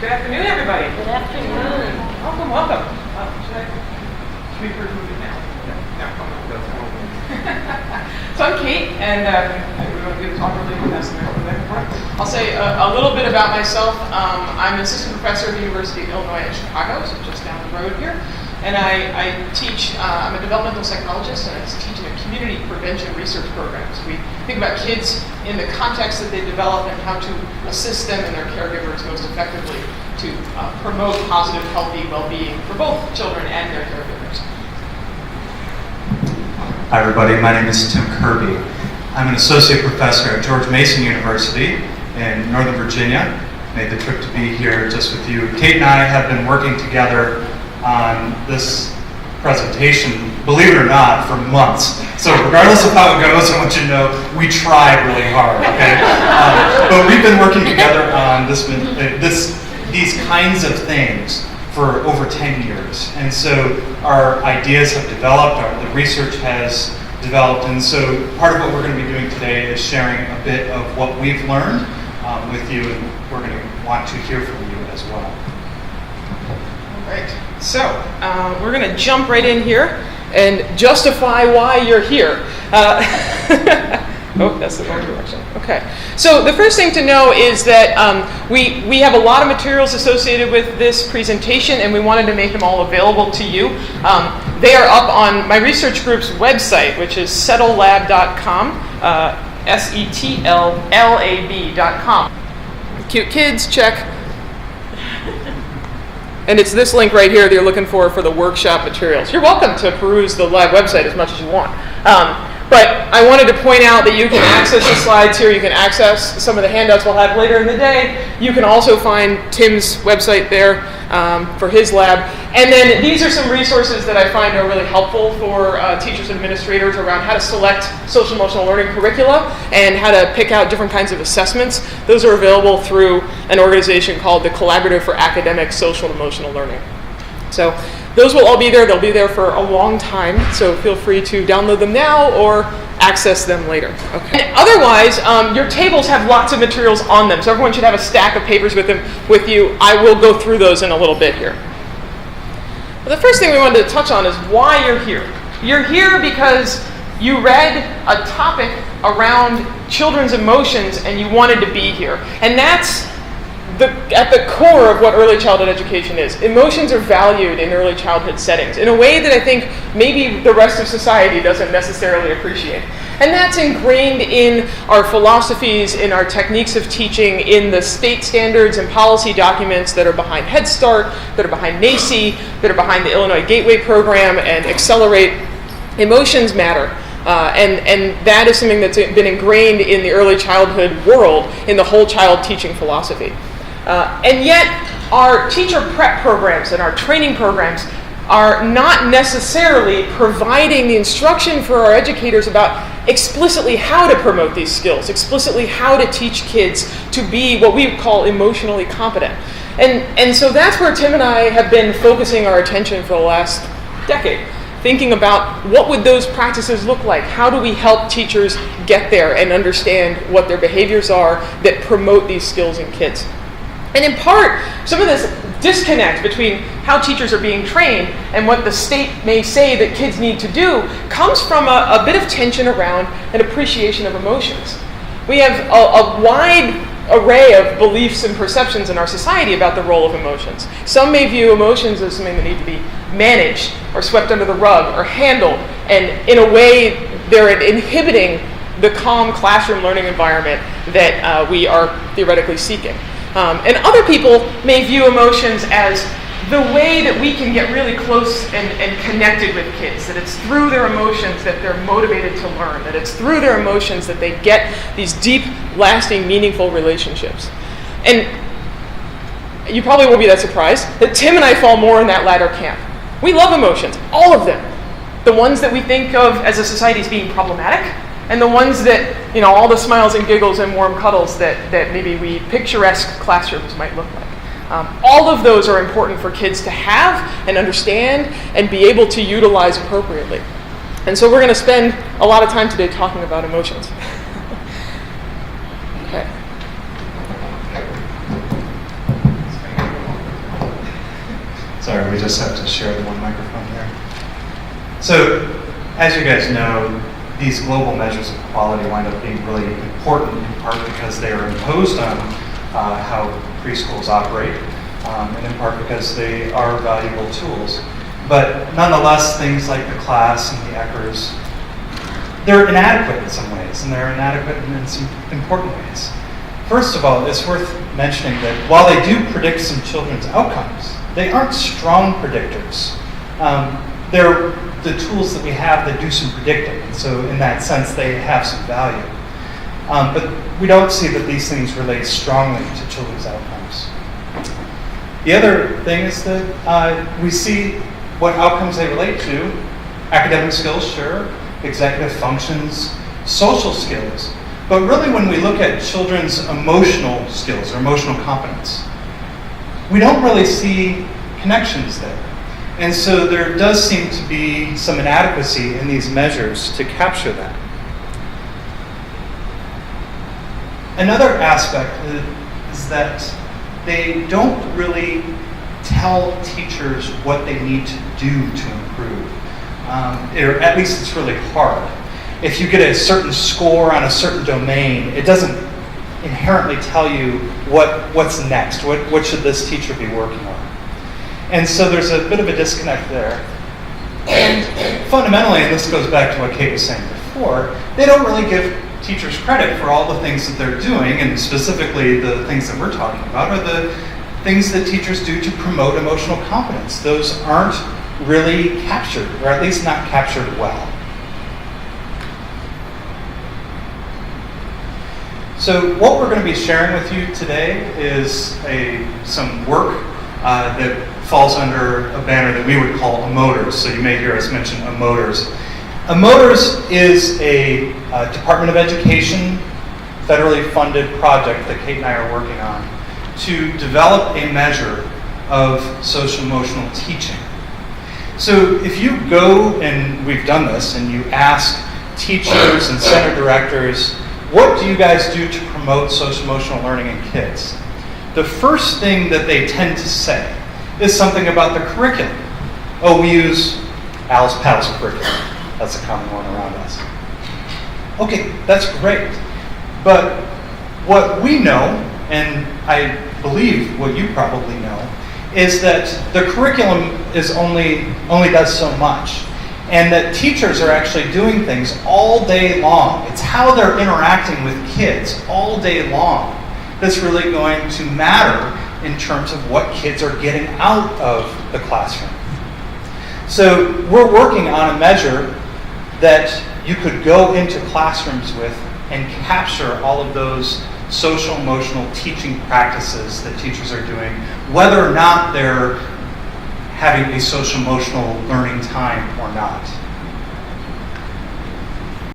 Good afternoon, everybody. Good afternoon. Welcome, welcome. Should we move it now? No, So I'm Kate, and we're going to talk really fast. I'll say a little bit about myself. I'm an assistant professor at the University of Illinois in Chicago, so just down the road here. And I teach, I'm a developmental psychologist, and I teach in a community prevention research program. So we think about kids in the context that they develop and how to assist them and their caregivers most effectively to promote positive, healthy well-being for both children and their caregivers. Hi everybody, my name is Tim Curby. I'm an associate professor at George Mason University in Northern Virginia. Made the trip to be here just with you. Kate and I have been working together on this presentation, believe it or not, for months. So regardless of how it goes, I want you to know we tried really hard, okay? But we've been working together on these kinds of things for over 10 years. And so our ideas have developed, the research has developed, and so part of what we're going to be doing today is sharing a bit of what we've learned with you, and we're going to want to hear from you as well. All right. So, we're going to jump right in here and justify why you're here. Oh, that's the wrong direction. Okay. So the first thing to know is that we have a lot of materials associated with this presentation, and we wanted to make them all available to you. They are up on my research group's website, which is settlelab.com, setlab.com. Cute kids, check. And it's this link right here that you're looking for the workshop materials. You're welcome to peruse the live website as much as you want. But I wanted to point out that you can access the slides here. You can access some of the handouts we'll have later in the day. You can also find Tim's website there for his lab. And then these are some resources that I find are really helpful for teachers and administrators around how to select social emotional learning curricula and how to pick out different kinds of assessments. Those are available through an organization called the Collaborative for Academic Social and Emotional Learning. So those will all be there. They'll be there for a long time, so feel free to download them now or access them later. Okay. And otherwise, your tables have lots of materials on them, so everyone should have a stack of papers with you. I will go through those in a little bit here. But the first thing we wanted to touch on is why you're here. You're here because you read a topic around children's emotions and you wanted to be here. And that's at the core of what early childhood education is. Emotions are valued in early childhood settings in a way that I think maybe the rest of society doesn't necessarily appreciate. And that's ingrained in our philosophies, in our techniques of teaching, in the state standards and policy documents that are behind Head Start, that are behind NACCE, that are behind the Illinois Gateway Program and Accelerate. Emotions matter. And that is something that's been ingrained in the early childhood world in the whole child teaching philosophy. And yet, our teacher prep programs and our training programs are not necessarily providing the instruction for our educators about explicitly how to promote these skills, explicitly how to teach kids to be what we call emotionally competent. And so that's where Tim and I have been focusing our attention for the last decade, thinking about what would those practices look like? How do we help teachers get there and understand what their behaviors are that promote these skills in kids? And in part, some of this disconnect between how teachers are being trained and what the state may say that kids need to do comes from a bit of tension around an appreciation of emotions. We have a wide array of beliefs and perceptions in our society about the role of emotions. Some may view emotions as something that need to be managed or swept under the rug or handled, and in a way they're inhibiting the calm classroom learning environment that we are theoretically seeking. And other people may view emotions as the way that we can get really close and connected with kids, that it's through their emotions that they're motivated to learn, that it's through their emotions that they get these deep, lasting, meaningful relationships. And you probably won't be that surprised that Tim and I fall more in that latter camp. We love emotions, all of them. The ones that we think of as a society as being problematic, and the ones that, all the smiles and giggles and warm cuddles that maybe picturesque classrooms might look like. All of those are important for kids to have and understand and be able to utilize appropriately. And so we're going to spend a lot of time today talking about emotions. Okay. Sorry, we just have to share the one microphone here. So, as you guys know, these global measures of quality wind up being really important in part because they are imposed on how preschools operate, and in part because they are valuable tools. But nonetheless, things like the class and the ECRs, they're inadequate in some ways, and they're inadequate in some important ways. First of all, it's worth mentioning that while they do predict some children's outcomes, they aren't strong predictors. They're the tools that we have that do some predicting, and so in that sense, they have some value. But we don't see that these things relate strongly to children's outcomes. The other thing is that we see what outcomes they relate to: academic skills, sure, executive functions, social skills. But really, when we look at children's emotional skills or emotional competence, we don't really see connections there. And so there does seem to be some inadequacy in these measures to capture that. Another aspect is that they don't really tell teachers what they need to do to improve. Or at least it's really hard. If you get a certain score on a certain domain, it doesn't inherently tell you what's next. What should this teacher be working on? And so there's a bit of a disconnect there. And fundamentally, and this goes back to what Kate was saying before, they don't really give teachers credit for all the things that they're doing, and specifically the things that we're talking about are the things that teachers do to promote emotional competence. Those aren't really captured, or at least not captured well. So what we're going to be sharing with you today is some work that falls under a banner that we would call EMOTERS. So you may hear us mention EMOTERS. EMOTERS is a Department of Education federally funded project that Kate and I are working on to develop a measure of social emotional teaching. So if you go, and we've done this, and you ask teachers and center directors, what do you guys do to promote social emotional learning in kids? The first thing that they tend to say is something about the curriculum. Oh, we use Alice Paddle's curriculum. That's a common one around us. Okay, that's great. But what we know, and I believe what you probably know, is that the curriculum is only does so much. And that teachers are actually doing things all day long. It's how they're interacting with kids all day long that's really going to matter in terms of what kids are getting out of the classroom. So we're working on a measure that you could go into classrooms with and capture all of those social emotional teaching practices that teachers are doing, whether or not they're having a social emotional learning time or not.